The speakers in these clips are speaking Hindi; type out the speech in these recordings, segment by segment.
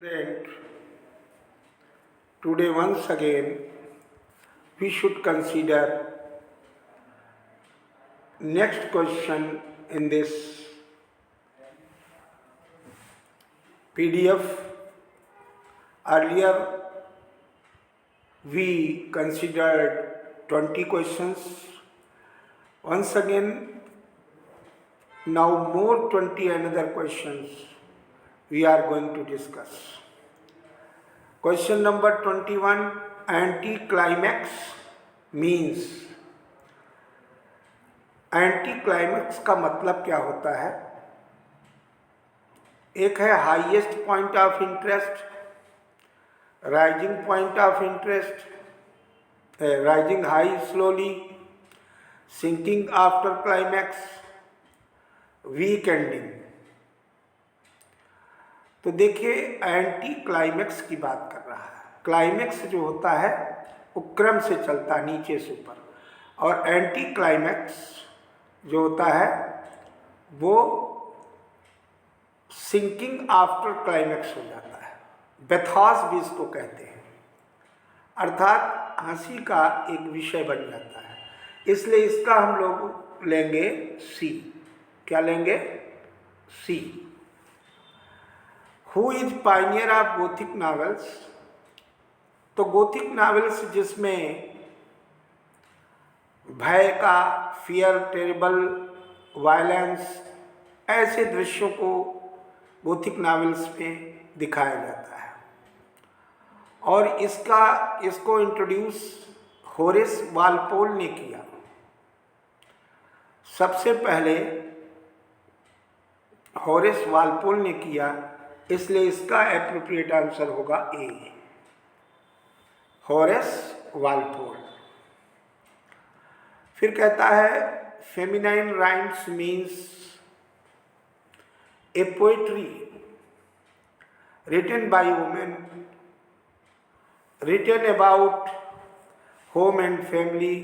Friend, today once again we should consider next question in this PDF. Earlier we considered 20 questions. Once again, now more 20 another questions we are going to discuss. Question number 21, anticlimax means. एंटीक्लाइमैक्स का मतलब क्या होता है? एक है highest point of interest, rising point of interest, rising high slowly, sinking after climax, weak ending. तो देखिए, एंटी क्लाइमैक्स की बात कर रहा है। क्लाइमैक्स जो होता है वो क्रम से चलता है नीचे से ऊपर, और एंटी क्लाइमैक्स जो होता है वो सिंकिंग आफ्टर क्लाइमैक्स हो जाता है। बेथॉस भी इसको कहते हैं, अर्थात हंसी का एक विषय बन जाता है। इसलिए इसका हम लोग लेंगे सी। क्या लेंगे? C. Who is pioneer of Gothic novels? तो गोथिक नॉवेल्स जिसमें भय का, फियर, टेरिबल, वायलेंस, ऐसे दृश्यों को गोथिक नॉवेल्स में दिखाया जाता है। और इसको इंट्रोड्यूस होरेस वालपोल ने किया। सबसे पहले होरेस वालपोल ने किया, इसलिए इसका एप्रोप्रिएट आंसर होगा ए, होरेस वालपोल। फिर कहता है feminine rhymes means a poetry written by women, written about home and family,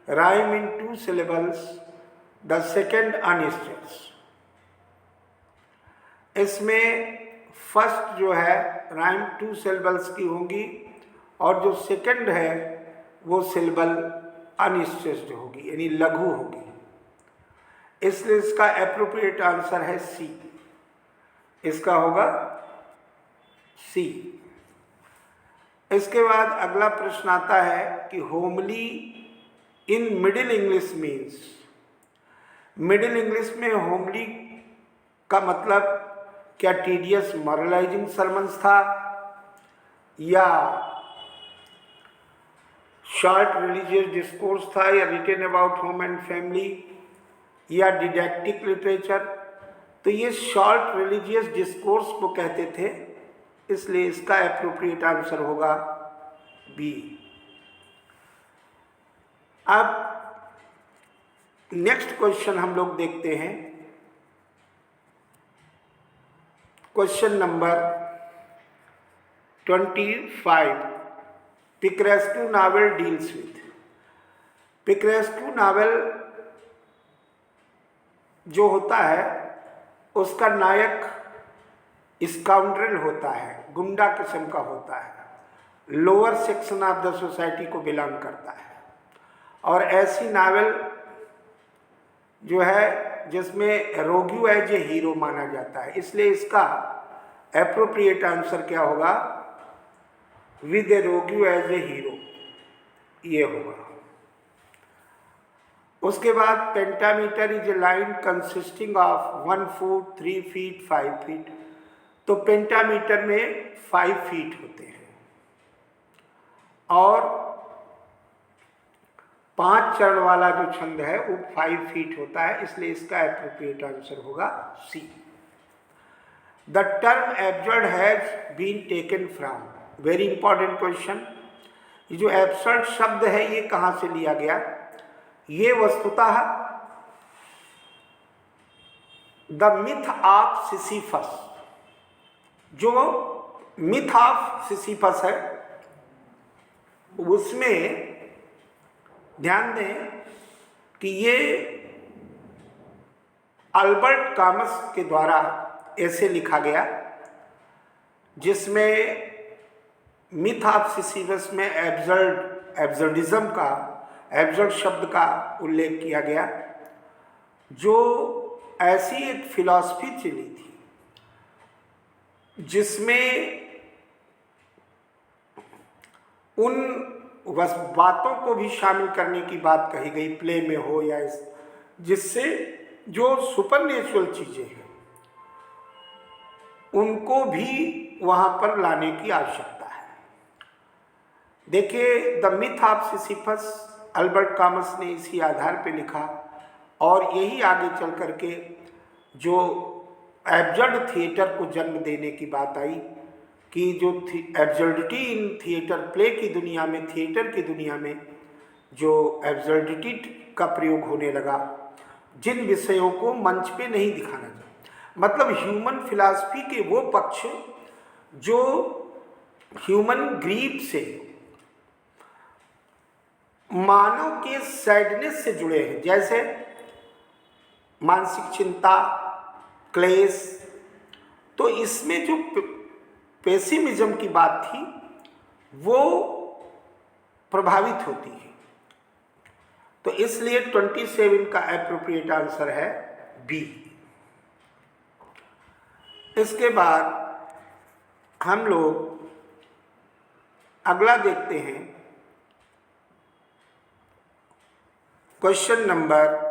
rhyme in 2 syllables, the second unstressed. इसमें फर्स्ट जो है राइम 2 syllables की होगी, और जो सेकंड है वो सिलेबल अनस्ट्रेस्ड होगी, यानी लघु होगी। इसलिए इसका एप्रोप्रिएट आंसर है सी। इसका होगा सी। इसके बाद अगला प्रश्न आता है कि homely in middle English means. Middle English में होमली का मतलब क्या टीडियस मॉरलाइजिंग सरमन्स था, या शॉर्ट रिलीजियस डिस्कोर्स था, या written about home and family, या डिडैक्टिक लिटरेचर? तो ये शॉर्ट रिलीजियस डिस्कोर्स को कहते थे, इसलिए इसका एप्रोप्रिएट आंसर होगा बी। अब नेक्स्ट क्वेश्चन हम लोग देखते हैं। Question number 25, picaresque novel deals with. Picaresque novel जो होता है उसका नायक स्काउंड्रल होता है, गुंडा किस्म का होता है, lower section of the society को बिलोंग करता है। और ऐसी नावल जो है जिसमें रोग्यू एज ए हीरो माना जाता है, इसलिए इसका एप्रोप्रिएट आंसर क्या होगा? With a rogue as a hero, ये होगा। उसके बाद pentameter is a line consisting of 1 foot, 3 feet, 5 feet। तो पेंटामीटर में 5 feet होते हैं, और 5 चरण वाला जो छंद है वो 5 feet होता है, इसलिए इसका एप्रोप्रिएट आंसर होगा C. The term absurd has been taken from. Very important question. ये जो एब्सर्ड शब्द है ये कहाँ से लिया गया? ये वस्तुतः द मिथ ऑफ सिसिफस, जो मिथ ऑफ सिसिफस है उसमें ध्यान दें कि ये अल्बर्ट कामस के द्वारा ऐसे लिखा गया जिसमें मिथ ऑफ सिसिफस में एब्सर्डिज्म का, एब्सर्ड शब्द का उल्लेख किया गया, जो ऐसी एक फिलॉसफी चली थी जिसमें उन बातों को भी शामिल करने की बात कही गई, प्ले में हो या जिससे जो सुपरनेचुरल चीजें हैं उनको भी वहां पर लाने की आवश्यकता है। देखिए, the myth of Sisyphus Albert Camus ने इसी आधार पर लिखा, और यही आगे चल करके जो एब्सर्ड थिएटर को जन्म देने की बात आई कि जो एब्सर्डिटी इन थिएटर, प्ले की दुनिया में, थिएटर की दुनिया में जो एब्सर्डिटी का प्रयोग होने लगा, जिन विषयों को मंच पे नहीं दिखाना चाहिए, मतलब ह्यूमन फिलॉसफी के वो पक्ष जो ह्यूमन ग्रीव से, मानव के सैडनेस से जुड़े हैं, जैसे मानसिक चिंता, क्लेश। तो इसमें जो पेसिमिज्म की बात थी वो प्रभावित होती है। तो इसलिए 27 का एप्रोप्रिएट आंसर है बी। इसके बाद हम लोग अगला देखते हैं, question number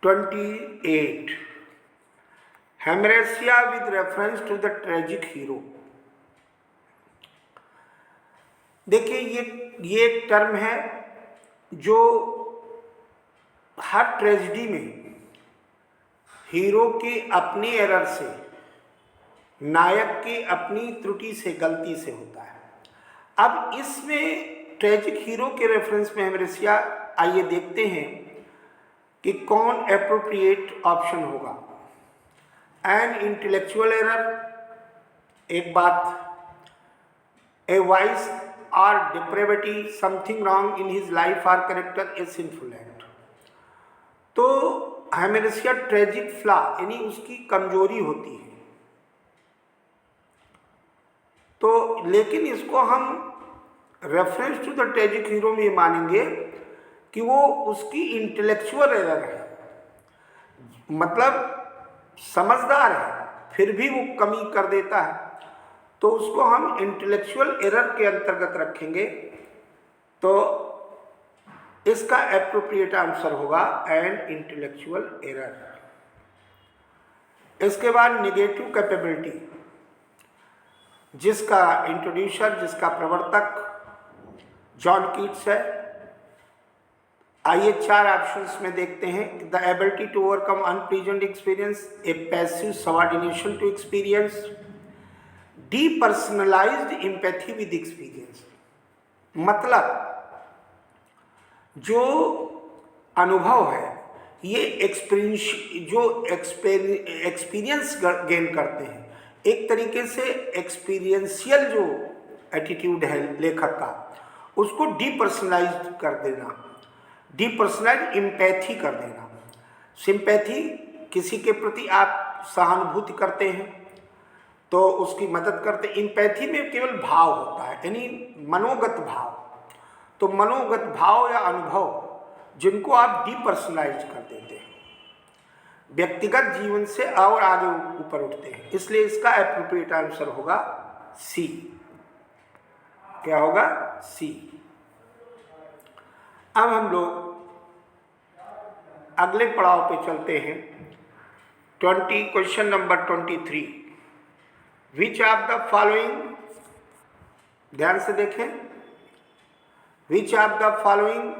28, hamartia with reference to the tragic hero. देखिए, ये एक टर्म है जो हर ट्रेजिडी में हीरो की अपनी एरर से, नायक की अपनी त्रुटि से, गलती से होता है। अब इसमें ट्रेजिक हीरो के रेफरेंस में हेमरेसिया, आइए देखते हैं कि कौन एप्रोप्रिएट ऑप्शन होगा। एन इंटेलेक्चुअल एरर, एक बात, ए वाइस और depravity, something wrong in his life और कैरेक्टर, ए सिंफुल एक्ट। तो हेमरेसिया ट्रेजिक फ्लॉ यानी उसकी कमजोरी होती है। तो लेकिन इसको हम reference to the tragic hero में मानेंगे कि वो उसकी इंटेलेक्चुअल एरर है, मतलब समझदार है फिर भी वो कमी कर देता है, तो उसको हम इंटेलेक्चुअल एरर के अंतर्गत रखेंगे। तो इसका एप्रोप्रिएट आंसर होगा एन इंटेलेक्चुअल एरर। इसके बाद नेगेटिव कैपेबिलिटी, जिसका इंट्रोड्यूसर, जिसका प्रवर्तक जॉन कीट्स है। आइए 4 ऑप्शंस में देखते हैं। The ability to overcome unpleasant experience, a passive subordination to experience, depersonalised empathy with experience. मतलब जो अनुभव है ये एक्सपीरियंस गेन करते हैं, एक तरीके से एक्सपीरियंशियल जो एटीट्यूड है लेखक का, उसको डीपर्सनलाइज्ड कर देना, डीपर्सनलाइज्ड एम्पैथी कर देना। सिंपैथी, किसी के प्रति आप सहानुभूति करते हैं तो उसकी मदद करते। एम्पैथी में केवल भाव होता है, यानी मनोगत भाव। तो मनोगत भाव या अनुभव जिनको आप डीपर्सनलाइज कर देते हैं, व्यक्तिगत जीवन से और आगे ऊपर उठते हैं, इसलिए इसका एप्रोप्रिएट आंसर होगा सी। क्या होगा? सी। अब हम लोग अगले पड़ाव पे चलते हैं। Question number 23, which of the following, ध्यान से देखें, which of the following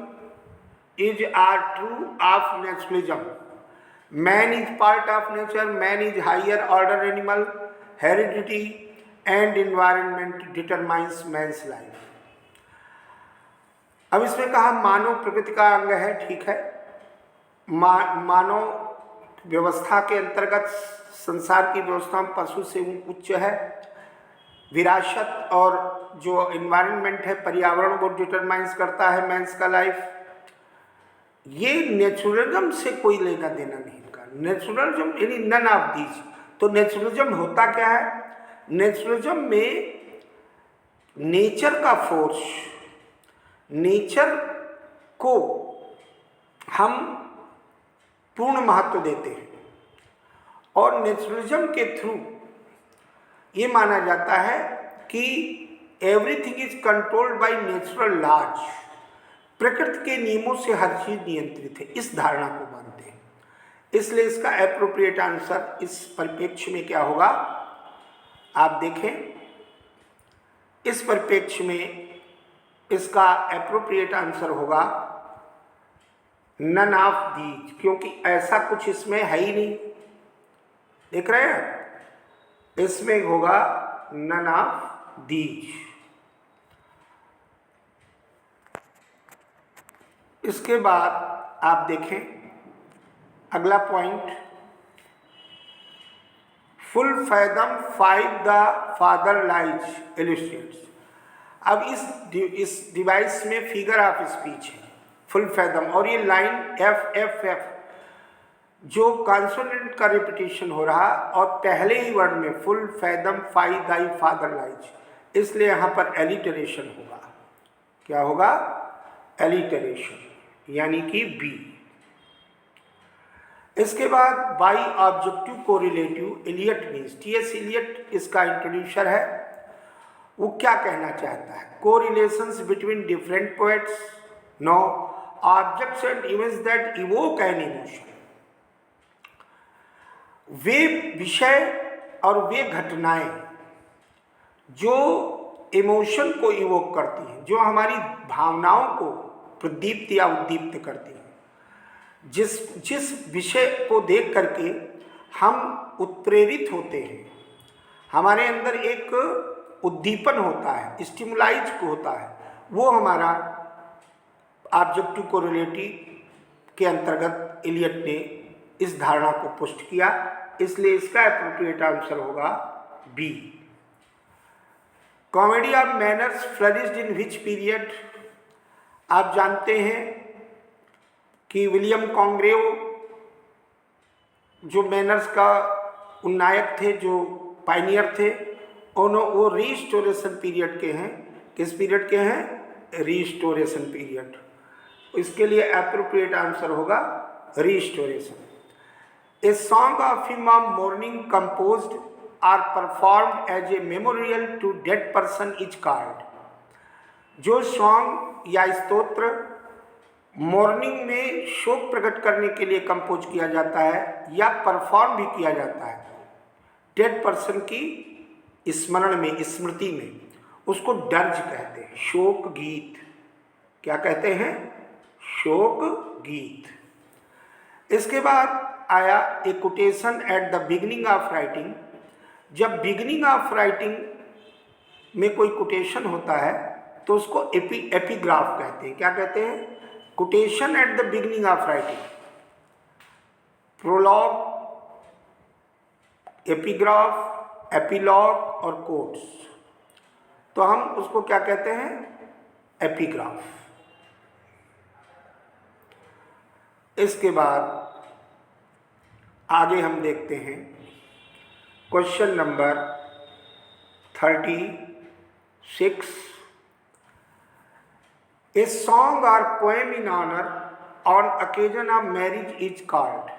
is are true of naturalism? Man is part of nature, man is higher order animal, heredity and environment determines man's life. अब इसमें कहा मानव प्रकृति का अंग है, ठीक है। मानव व्यवस्था के अंतर्गत संसार की व्यवस्था में पशु से उच्च है। विरासत और जो एनवायरनमेंट है, पर्यावरण, वो डिटरमाइंस करता है मैंस का लाइफ। ये नेचुरलिज्म से कोई लेना देना नहीं इनका। नेचुरलिज्म यानी नन ऑफ दीज, तो नेचुरलिज्म होता क्या है? नेचुरलिज्म में नेचर का फोर्स, नेचर को हम पूर्ण महत्व देते हैं और नेचुरलिज्म के थ्रू ये माना जाता है कि everything is controlled by natural laws, प्रकृति के नियमों से हर चीज नियंत्रित है, इस धारणा को मानते हैं। इसलिए इसका एप्रोप्रिएट आंसर इस परिप्रेक्ष्य में क्या होगा? आप देखें, इस परिप्रेक्ष्य में इसका एप्रोप्रिएट आंसर होगा नन ऑफ दीज, क्योंकि ऐसा कुछ इसमें है ही नहीं। देख रहे हैं, इसमें होगा नन ऑफ दीज। इसके बाद आप देखें अगला point, full fathom five the father lies illustrates. अब इस डिवाइस में फिगर ऑफ स्पीच है फुल फैदम, और ये लाइन एफ एफ एफ जो कॉन्सोनेंट का रिपीटिशन हो रहा और पहले ही वर्ड में फुल फैदम फाइव दाई फादर लाइज, इसलिए यहाँ पर एलिटरेशन होगा। क्या होगा? एलिटरेशन, यानी कि बी। इसके बाद by objective correlative, Eliot means, T S. Eliot इसका इंट्रोड्यूसर है। वो क्या कहना चाहता है? Correlations between different poets, no, objects and events that evoke an emotion. वे विषय और वे घटनाएं जो इमोशन को इवोक करती हैं, जो हमारी भावनाओं को प्रदीप्त या उद्दीप्त करती हैं, जिस विषय को देख करके हम उत्प्रेरित होते हैं, हमारे अंदर एक उद्दीपन होता है, स्टिमुलाइज होता है, वो हमारा ऑब्जेक्टिव कोरिलेटिव के अंतर्गत इलियट ने इस धारणा को पुष्ट किया। इसलिए इसका एप्रोप्रिएट आंसर होगा B. Comedy of manners flourished in which period? आप जानते हैं कि विलियम कॉन्ग्रेव जो मैनर्स का उन्नायक थे, जो पायनियर थे, वो रिस्टोरेशन पीरियड के हैं। किस पीरियड के हैं? Restoration period. इसके लिए एप्रोप्रिएट आंसर होगा restoration. A song of hymn of mourning composed or performed as a memorial to dead person is called। जो सॉन्ग या स्तोत्र मॉर्निंग में शोक प्रकट करने के लिए कंपोज किया जाता है या परफॉर्म भी किया जाता है डेड पर्सन की स्मरण में, स्मृति में, उसको डर्ज कहते हैं, शोक गीत। क्या कहते हैं? शोक गीत। इसके बाद आया a quotation at the beginning of writing. जब बिगिनिंग ऑफ राइटिंग में कोई कोटेशन होता है तो उसको एपिग्राफ कहते हैं। क्या कहते हैं? Quotation at the beginning of writing, prologue, epigraph, epilogue और कोट्स, तो हम उसको क्या कहते हैं? एपिग्राफ। इसके बाद आगे हम देखते हैं क्वेश्चन नंबर 36। ए सॉन्ग और poem in honour on occasion of marriage is called.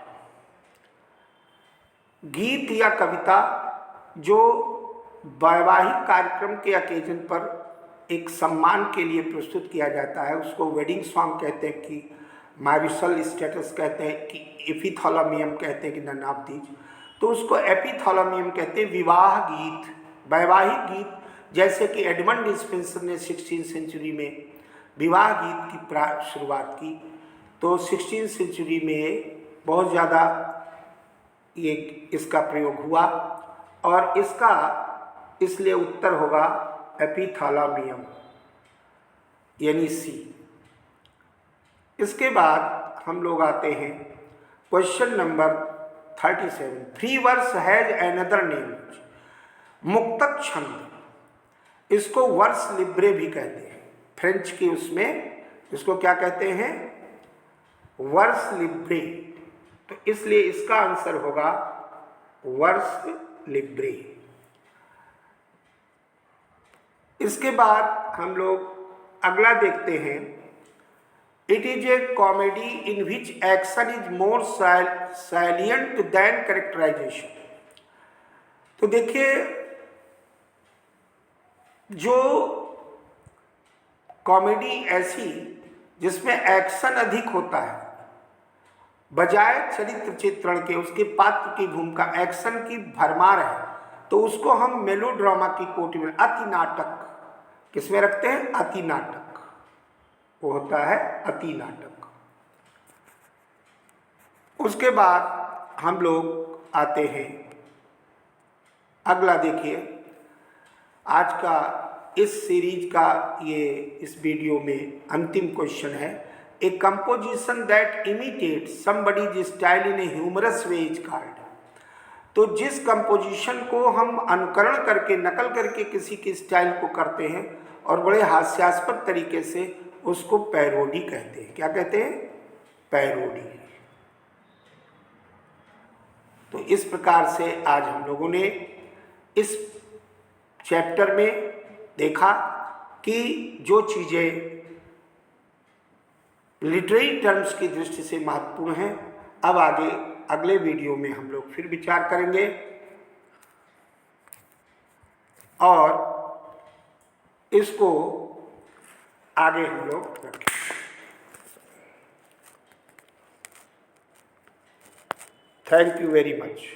गीत या कविता जो वैवाहिक कार्यक्रम के ओकेजन पर एक सम्मान के लिए प्रस्तुत किया जाता है, उसको वेडिंग सॉन्ग कहते हैं, कि मैरिटल स्टेटस कहते हैं, कि एपिथैलेमियम कहते हैं, कि नन ऑफ दीज, तो उसको एपिथैलेमियम कहते हैं। विवाह गीत, वैवाहिक गीत, जैसे कि एडमंड स्पेंसर ने 16वीं सेंचुरी में विवाह गीत की शुरुआत की, तो 16वीं सेंचुरी में बहुत ज़्यादा ये इसका प्रयोग हुआ, और इसका इसलिए उत्तर होगा एपिथैलेमियम, यानी सी। इसके बाद हम लोग आते हैं question number 37। Free verse has another name. मुक्तक छंद, इसको वर्स लिब्रे भी कहते हैं, फ्रेंच के उसमें इसको क्या कहते हैं? Verse libre. तो इसलिए इसका आंसर होगा वर्स लिब्रे। इसके बाद हम लोग अगला देखते हैं। It is a comedy in which action is more salient than characterisation. तो देखिए, जो कॉमेडी ऐसी जिसमें एक्शन अधिक होता है बजाय चरित्र चित्रण के, उसके पात्र की भूमिका एक्शन की भरमार है, तो उसको हम मेलोड्रामा की कोटि में, अति नाटक किसमें रखते हैं? अति नाटक। वो होता है अति नाटक। उसके बाद हम लोग आते हैं अगला। देखिए, आज का इस सीरीज का इस वीडियो में अंतिम क्वेश्चन है। A composition that imitate somebody's style in a humorous way is called. तो जिस कंपोजिशन को हम अनुकरण करके, नकल करके किसी की स्टाइल को करते हैं और बड़े हास्यास्पद तरीके से, उसको पैरोडी कहते हैं। क्या कहते हैं? पैरोडी। तो इस प्रकार से आज हम लोगों ने इस चैप्टर में देखा कि जो चीज़ें लिटरेरी टर्म्स की दृष्टि से महत्वपूर्ण हैं, अब आगे अगले वीडियो में हम लोग फिर विचार करेंगे और इसको आगे हम लोग रखेंगे। Thank you very much.